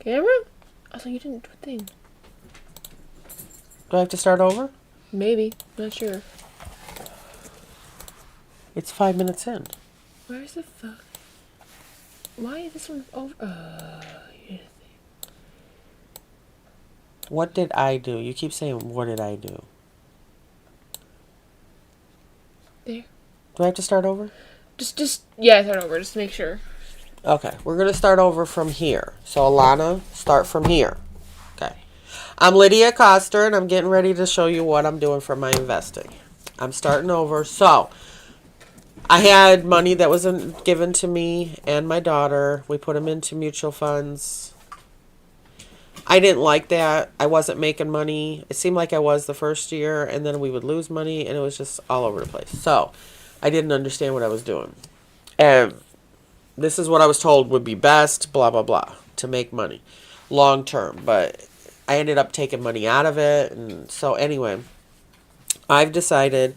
Camera? Oh, so you didn't do a thing. Do I have to start over? Maybe. Not sure. It's 5 minutes in. Where's the fuck? Why is this one over? Yeah. What did I do? You keep saying, what did I do? There. Do I have to start over? Yeah, start over. Just to make sure. Okay, we're going to start over from here. So, Alana, start from here. Okay. I'm Lydia Coster, and I'm getting ready to show you what I'm doing for my investing. I'm starting over. So, I had money that was given to me and my daughter. We put them into mutual funds. I didn't like that. I wasn't making money. It seemed like I was the first year, and then we would lose money, and it was just all over the place. So, I didn't understand what I was doing. And this is what I was told would be best, blah, blah, blah, to make money long term. But I ended up taking money out of it. And so anyway, I've decided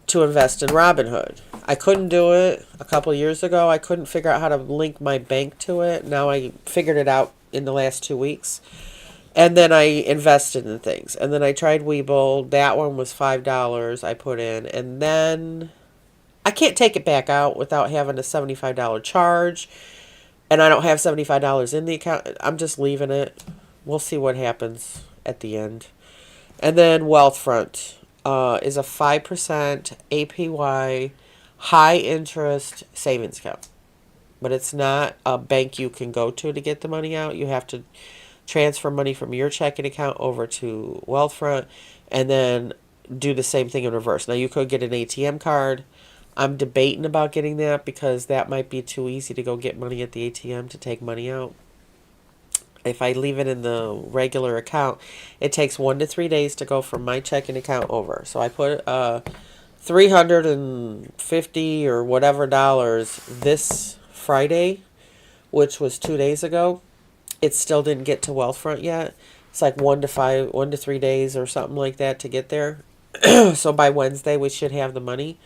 to invest in Robinhood. I couldn't do it a couple years ago. I couldn't figure out how to link my bank to it. Now I figured it out in the last 2 weeks. And then I invested in things. And then I tried Webull. That one was $5 I put in. And then I can't take it back out without having a $75 charge. And I don't have $75 in the account. I'm just leaving it. We'll see what happens at the end. And then Wealthfront is a 5% APY high interest savings account. But it's not a bank you can go to get the money out. You have to transfer money from your checking account over to Wealthfront and then do the same thing in reverse. Now, you could get an ATM card. I'm debating about getting that because that might be too easy to go get money at the ATM to take money out. If I leave it in the regular account, it takes 1 to 3 days to go from my checking account over. So I put $350 or whatever dollars this Friday, which was 2 days ago. It still didn't get to Wealthfront yet. It's like 1 to 3 days or something like that to get there. So by Wednesday we should have the money.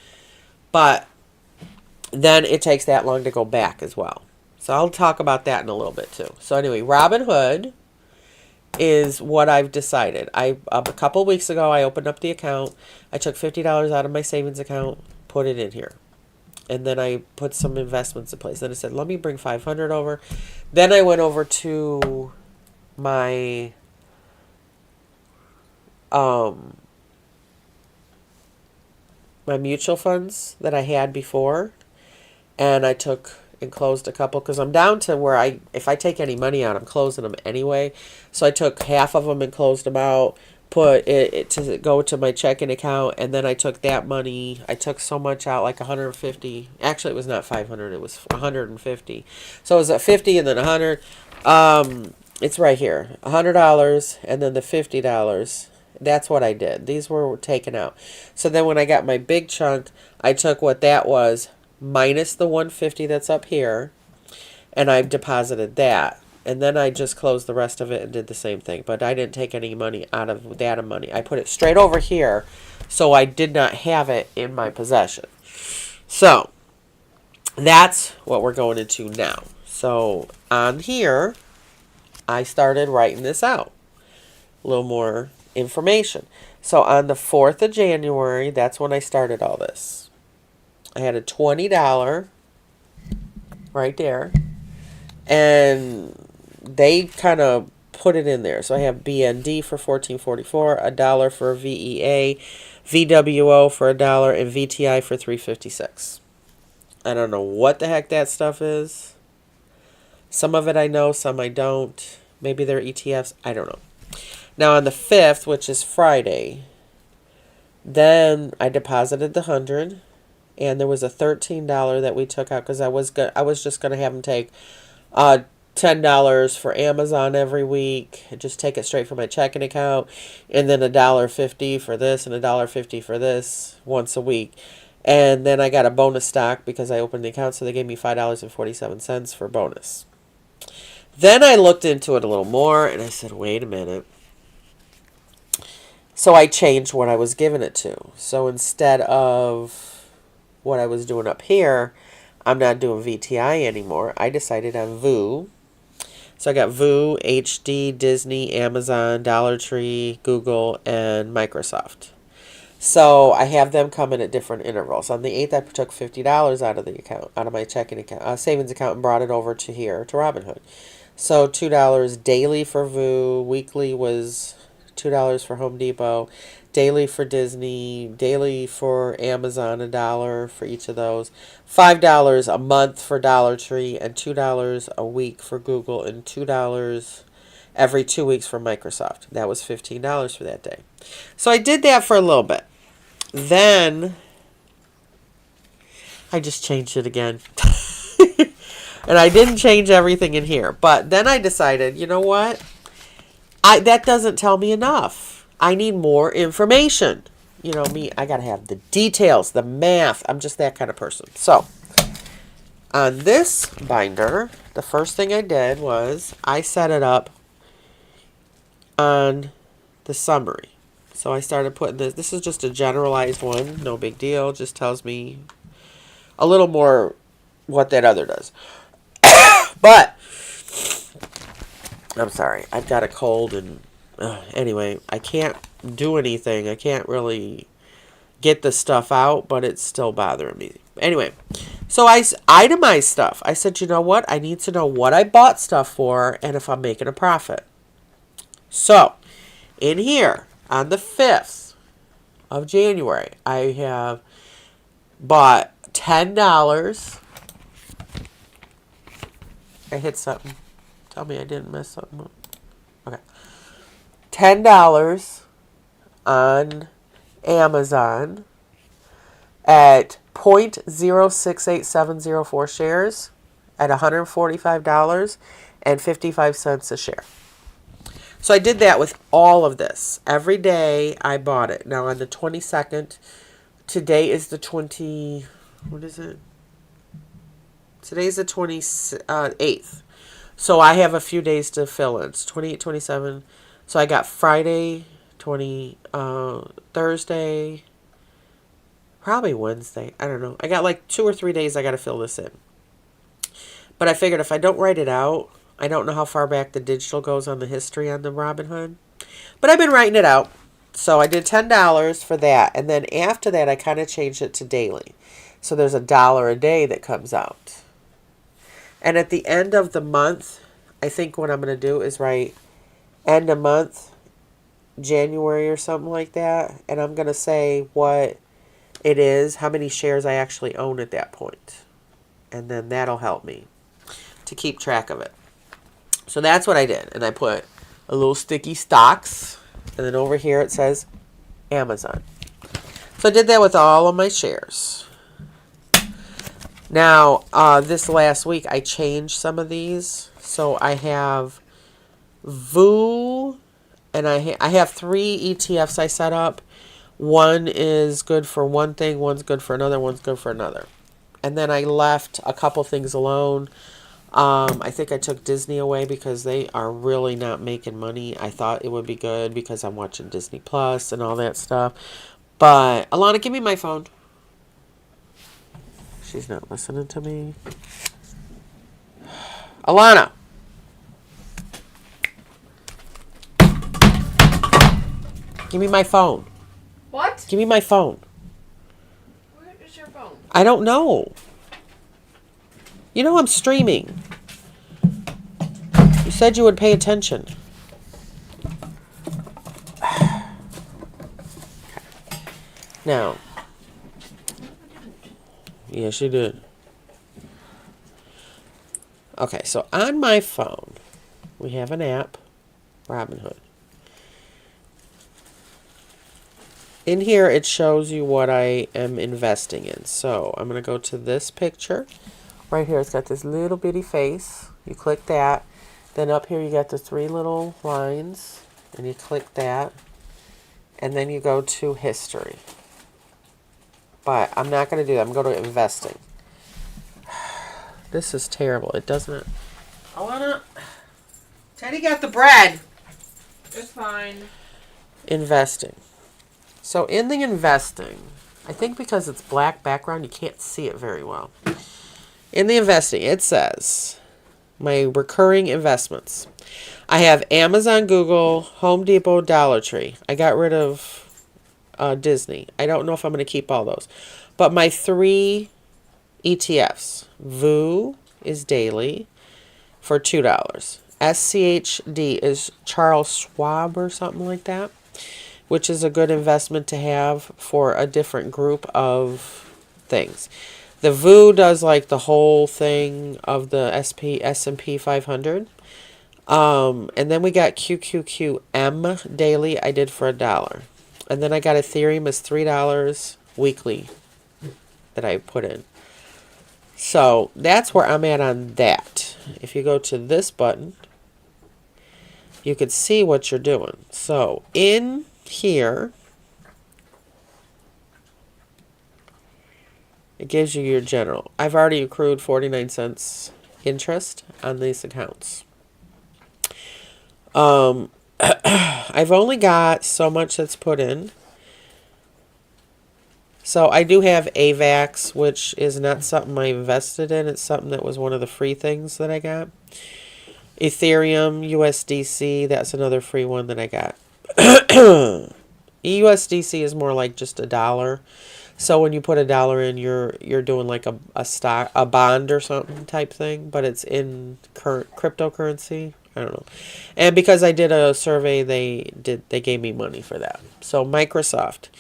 But then it takes that long to go back as well. So I'll talk about that in a little bit too. So anyway, Robinhood is what I've decided. A couple of weeks ago, I opened up the account. I took $50 out of my savings account, put it in here. And then I put some investments in place. Then I said, let me bring 500 over. Then I went over to my my mutual funds that I had before, and I took and closed a couple because I'm down to where if I take any money out, I'm closing them anyway. So I took half of them and closed them out, put it to go to my checking account, and then I took that money. I took so much out, like 150. Actually, it was not 500. It was 150. So it was a 50 and then 100. It's right here, $100 and then the $50. That's what I did. These were taken out. So then when I got my big chunk, I took what that was minus the 150 that's up here, and I deposited that. And then I just closed the rest of it and did the same thing. But I didn't take any money out of that money. I put it straight over here, so I did not have it in my possession. So that's what we're going into now. So on here, I started writing this out. A little more information. So on the 4th of January, that's when I started all this. I had a $20 right there, and they kind of put it in there. So I have BND for $14.44, $1 for VEA, VWO for $1, and VTI for $3.56. I don't know what the heck that stuff is. Some of it I know, some I don't. Maybe they're ETFs. I don't know. Now on the 5th, which is Friday, then I deposited the 100. And there was a $13 that we took out because I was just going to have them take $10 for Amazon every week. Just take it straight from my checking account. And then $1.50 for this and $1.50 for this once a week. And then I got a bonus stock because I opened the account, so they gave me $5.47 for bonus. Then I looked into it a little more and I said, wait a minute. So I changed what I was giving it to. So instead of what I was doing up here, I'm not doing VTI anymore. I decided on VOO. So I got VU, HD, Disney, Amazon, Dollar Tree, Google, and Microsoft. So I have them come in at different intervals. On the 8th, I took $50 out of the account, out of my checking account, savings account, and brought it over to here, to Robinhood. So $2 daily for VU, weekly was $2 for Home Depot, daily for Disney, daily for Amazon, $1 for each of those, $5 a month for Dollar Tree, and $2 a week for Google, and $2 every 2 weeks for Microsoft. That was $15 for that day. So I did that for a little bit. Then I just changed it again. And I didn't change everything in here. But then I decided, you know what? That doesn't tell me enough. I need more information. You know me, I got to have the details, the math. I'm just that kind of person. So on this binder, the first thing I did was I set it up on the summary. So I started putting this. This is just a generalized one. No big deal. Just tells me a little more what that other does. But I'm sorry. I've got a cold and anyway, I can't do anything. I can't really get the stuff out, but it's still bothering me. Anyway, so I itemized stuff. I said, you know what? I need to know what I bought stuff for and if I'm making a profit. So in here, on the 5th of January, I have bought $10. I hit something. Tell me I didn't mess something up. Okay. $10 on Amazon at 0.068704 shares at $145.55 a share. So I did that with all of this. Every day I bought it. Now on the 22nd, today is the 20, what is it? Today's the 28th. So I have a few days to fill in. It's 28, 27. So I got Friday, Thursday, probably Wednesday. I don't know. I got like 2 or 3 days I got to fill this in. But I figured if I don't write it out, I don't know how far back the digital goes on the history on the Robinhood. But I've been writing it out. So I did $10 for that. And then after that, I kind of changed it to daily. So there's $1 a day that comes out. And at the end of the month, I think what I'm going to do is write end of month, January or something like that. And I'm going to say what it is, how many shares I actually own at that point. And then that'll help me to keep track of it. So that's what I did. And I put a little sticky stocks. And then over here it says Amazon. So I did that with all of my shares. Now, this last week, I changed some of these. So I have VU, and I have 3 ETFs I set up. One is good for one thing, one's good for another, one's good for another. And then I left a couple things alone. I think I took Disney away because they are really not making money. I thought it would be good because I'm watching Disney Plus and all that stuff. But, Alana, give me my phone. She's not listening to me. Alana. Give me my phone. What? Give me my phone. Where is your phone? I don't know. You know I'm streaming. You said you would pay attention. Now. Yes, you did. Okay, so on my phone, we have an app, Robinhood. In here, it shows you what I am investing in. So I'm going to go to this picture. Right here, it's got this little bitty face. You click that. Then up here, you got the 3 little lines. And you click that. And then you go to history. But I'm not going to do that. I'm going to investing. This is terrible. It doesn't... Teddy got the bread. It's fine. Investing. So in the investing, I think because it's black background, you can't see it very well. In the investing, it says my recurring investments. I have Amazon, Google, Home Depot, Dollar Tree. I got rid of Disney. I don't know if I'm going to keep all those. But my 3 ETFs. VU is daily for $2. SCHD is Charles Schwab or something like that, which is a good investment to have for a different group of things. The VU does like the whole thing of the S&P 500. And then we got QQQM daily. I did for $1. And then I got Ethereum as $3 weekly that I put in. So that's where I'm at on that. If you go to this button, you can see what you're doing. So in here, it gives you your general. I've already accrued 49 cents interest on these accounts. I've only got so much that's put in. So I do have AVAX, which is not something I invested in. It's something that was one of the free things that I got. Ethereum, USDC, that's another free one that I got. USDC is more like just $1. So when you put $1 in, you're doing like a stock, a bond or something type thing, but it's in cryptocurrency. I don't know. And because I did a survey, they gave me money for that. So Microsoft,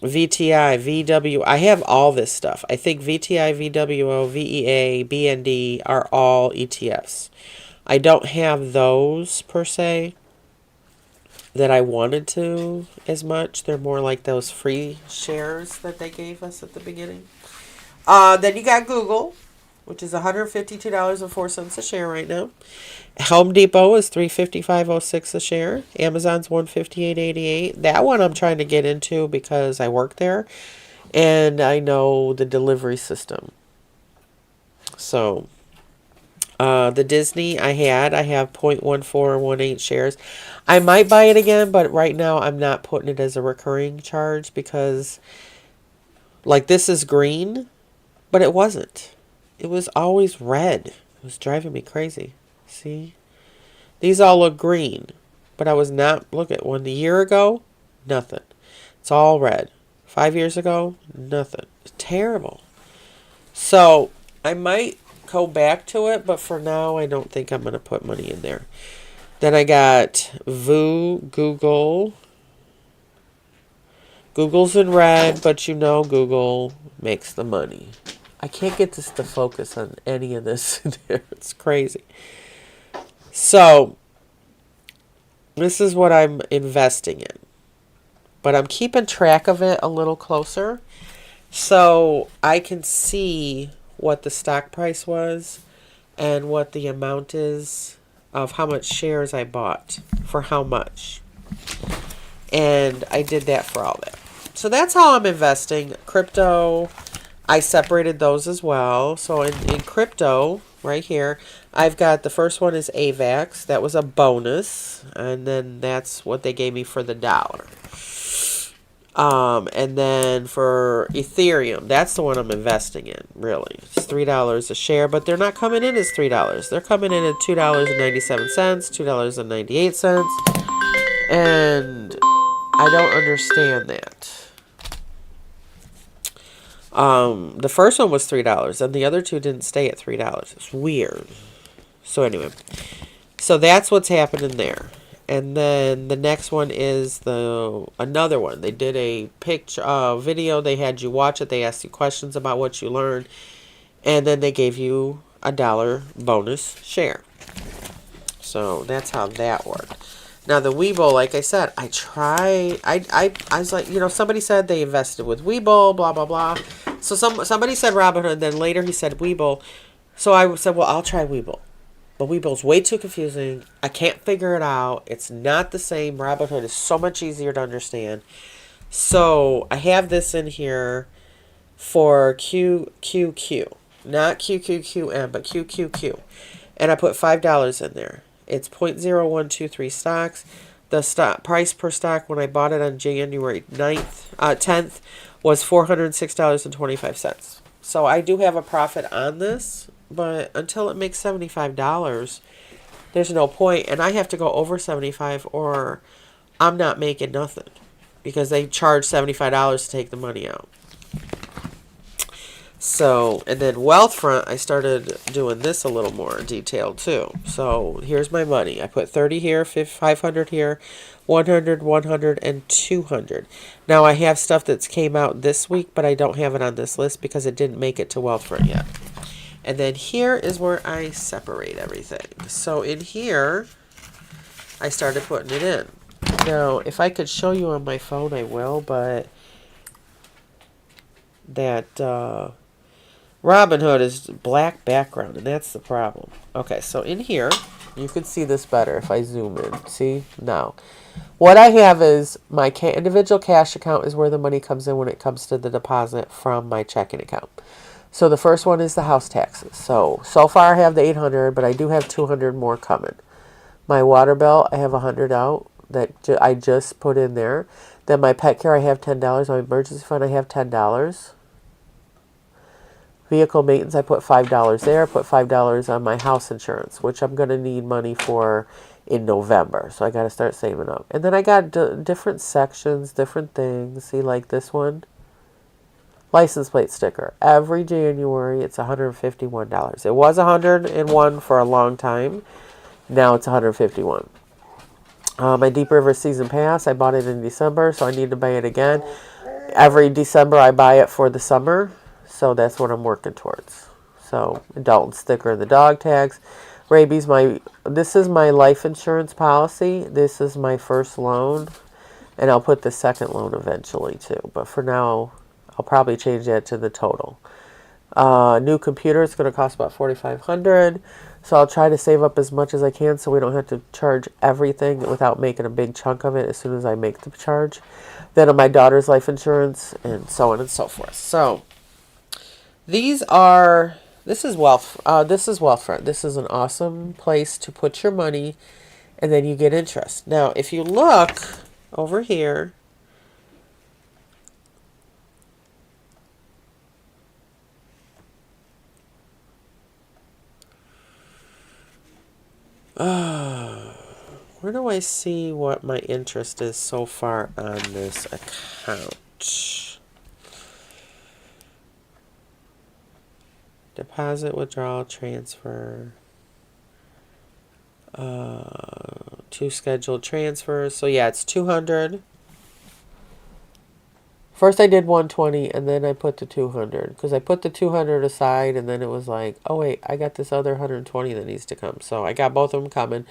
VTI, VW, I have all this stuff. I think VTI, VWO, VEA, BND are all ETFs. I don't have those per se that I wanted to as much. They're more like those free shares that they gave us at the beginning. Then you got Google, which is $152.04 a share right now. Home Depot is $355.06 a share. Amazon's $158.88. That one I'm trying to get into because I work there and I know the delivery system. So the Disney I have 0.1418 shares. I might buy it again, but right now I'm not putting it as a recurring charge because like this is green, but it wasn't. It was always red. It was driving me crazy. See? These all look green. But I was not... Look at one. A year ago, nothing. It's all red. 5 years ago, nothing. It's terrible. So, I might go back to it. But for now, I don't think I'm going to put money in there. Then I got VU, Google. Google's in red. But you know Google makes the money. I can't get this to focus on any of this. It's crazy. So, this is what I'm investing in. But I'm keeping track of it a little closer so I can see what the stock price was and what the amount is of how much shares I bought for how much. And I did that for all that. So that's how I'm investing. Crypto, I separated those as well. So in crypto, right here, I've got the first one is AVAX. That was a bonus. And then that's what they gave me for the $1. And then for Ethereum, that's the one I'm investing in, really. It's $3 a share, but they're not coming in as $3. They're coming in at $2.97, $2.98. And I don't understand that. The first one was $3, and the other two didn't stay at $3. It's weird. So anyway, so that's what's happening there. And then the next one is another one. They did a video. They had you watch it. They asked you questions about what you learned, and then they gave you $1 bonus share. So that's how that worked. Now the Webull, like I said, I was like, somebody said they invested with Webull, blah blah blah. So somebody said Robinhood, then later he said Webull. So I said, well, I'll try Webull. But Webull's way too confusing. I can't figure it out. It's not the same. Robinhood is so much easier to understand. So I have this in here for QQQ. Not QQQM, but QQQ. And I put $5 in there. It's 0.0123 stocks. The stock price per stock when I bought it on January 10th was $406.25. So I do have a profit on this. but until it makes $75, there's no point. And I have to go over 75 or I'm not making nothing because they charge $75 to take the money out. So, and then Wealthfront, I started doing this a little more detailed too. So here's my money. I put 30 here, 500 here, 100, 100, and 200. Now I have stuff that's came out this week, but I don't have it on this list because it didn't make it to Wealthfront yet. And then here is where I separate everything. So in here, I started putting it in. Now, if I could show you on my phone, I will, but that Robinhood is black background, and that's the problem. Okay, so in here, you can see this better if I zoom in. See? Now, what I have is my individual cash account is where the money comes in when it comes to the deposit from my checking account. So the first one is the house taxes. So far I have the 800, but I do have 200 more coming. My water bill, I have 100 out that I just put in there. Then my pet care, I have $10. My emergency fund, I have $10. Vehicle maintenance, I put $5 there. I put $5 on my house insurance, which I'm going to need money for in November. So I got to start saving up. And then I got different sections, different things. See, like this one. License plate sticker. Every January, it's $151. It was $101 for a long time. Now it's $151. My Deep River season pass, I bought it in December, so I need to buy it again. Every December, I buy it for the summer. So that's what I'm working towards. So Dalton sticker and the dog tags. Rabies, this is my life insurance policy. This is my first loan. And I'll put the second loan eventually too. But for now, I'll probably change that to the total. New computer is going to cost about $4,500. So I'll try to save up as much as I can so we don't have to charge everything without making a big chunk of it as soon as I make the charge. Then on my daughter's life insurance and so on and so forth. So this is Wealthfront. This is an awesome place to put your money and then you get interest. Now, if you look over here, where do I see what my interest is so far on this account? Deposit, withdrawal, transfer. 2 scheduled transfers. So yeah, it's 200. First I did 120 and then I put the 200 because I put the 200 aside and then it was like, oh wait, I got this other 120 that needs to come. So I got both of them coming.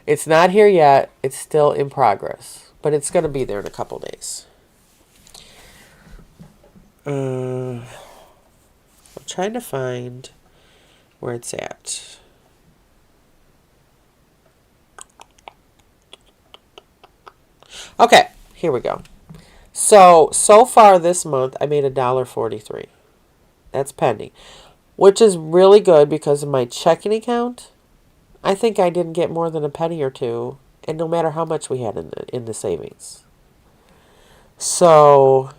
It's not here yet. It's still in progress, but it's going to be there in a couple days. I'm trying to find where it's at. Okay, here we go. So far this month, I made $1.43. That's pending, which is really good because of my checking account. I think I didn't get more than a penny or two, and no matter how much we had in the savings. So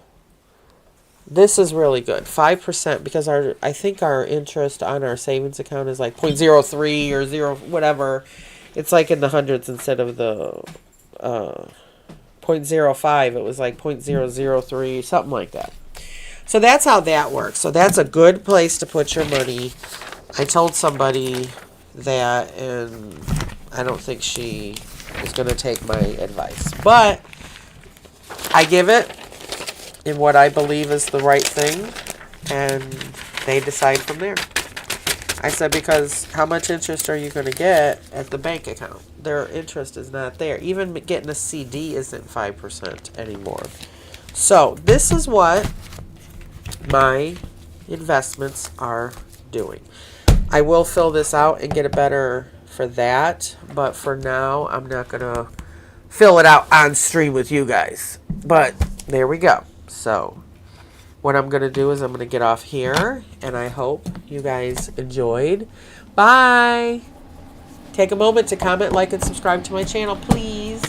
this is really good. 5% because I think our interest on our savings account is like 0.03 or 0 whatever. It's like in the hundreds instead of the 0.05. It was like 0.003, something like that. So that's how that works. So that's a good place to put your money. I told somebody that, and I don't think she is going to take my advice. But I give it in what I believe is the right thing, and they decide from there. I said, because how much interest are you going to get at the bank account? Their interest is not there. Even getting a CD isn't 5% anymore. So this is what my investments are doing. I will fill this out and get it better for that, but for now, I'm not going to fill it out on stream with you guys. But there we go. So what I'm going to do is I'm going to get off here, and I hope you guys enjoyed. Bye! Take a moment to comment, like, and subscribe to my channel, please.